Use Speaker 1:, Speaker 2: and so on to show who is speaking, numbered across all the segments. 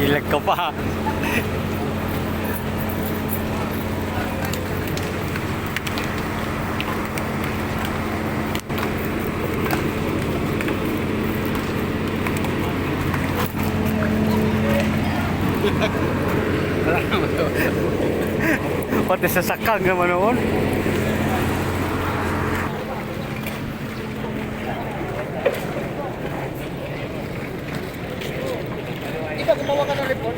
Speaker 1: Ilag ka pa. Pati sa sakang naman noon.
Speaker 2: Di ba gumawa ka ng report?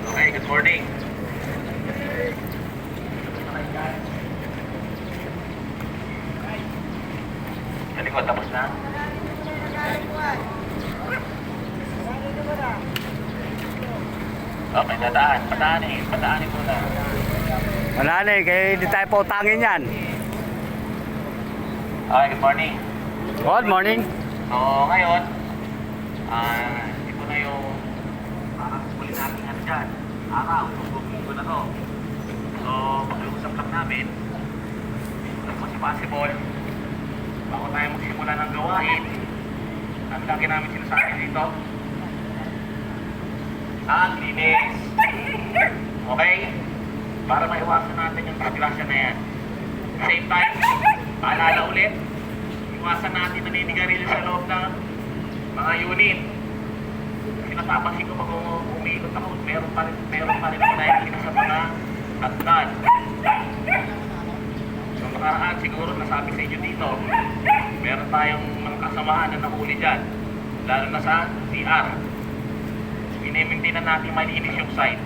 Speaker 3: Okay, good morning. Ano ko, tapos na? Okay, pataanin muna.
Speaker 1: Wala na eh, kaya hindi tayo pautangin yan.
Speaker 3: Okay, good morning.
Speaker 1: Good morning.
Speaker 3: So, ngayon, ito na yung huli natin ano dyan. Araw, linggo na to. So, pag-iusap lang namin, kung mas possible, bago tayo magsimula ng gawain, ang lagi namin sinasabi dito, ang linis. Okay? Para maiwasan natin yung disgrasya na yan. At the same time, paalala ulit, iwasan natin naninigarilyo sa loob ng mga unit. Kasi napapansin ko pag umiikot ako, meron pa rin ako nakikita sa mga hagdan. So makaraan siguro nasabi sa inyo dito, meron tayong mga kasamahan na nahuli dyan, lalo na sa CR. Inimintinan natin malinis yung site.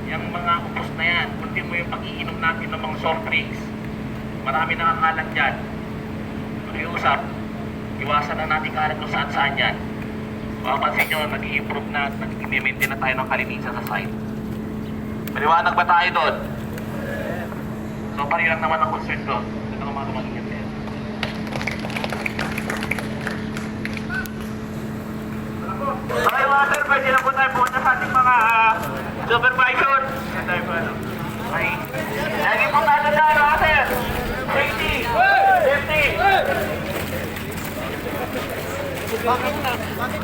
Speaker 3: Yung mga upos na yan, kunti mo yung pag-iinom natin ng mga soft drinks. Marami nakakalat dyan. Pakiusap, iwasan na natin kalat kung saan-saan yan. Mapapansin nyo, nag-i-improve na at nag-i-maintain na tayo ng kalinisan sa site. Maliwanag ba tayo doon? So, pari lang naman ang concern ko. Ito ang mga tumatingin din. Okay, water, pwede na po tayo punta sa ating mga supervisor. Yan tayo po, ano. Okay. Lagi po tayo na, ano, sir? Safety! Safety!
Speaker 2: Bakit na? Bakit?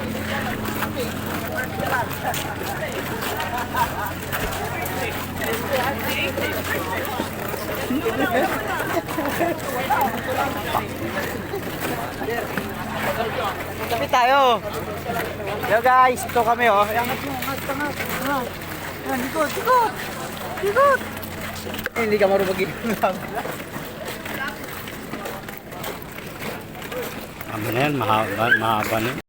Speaker 1: Tapi tayo. Yo guys, ito kami oh.
Speaker 2: Angat mo, angat. Yan, likod.
Speaker 1: Hindi ka marunong mag-inom. Ano na yan, mahaba na.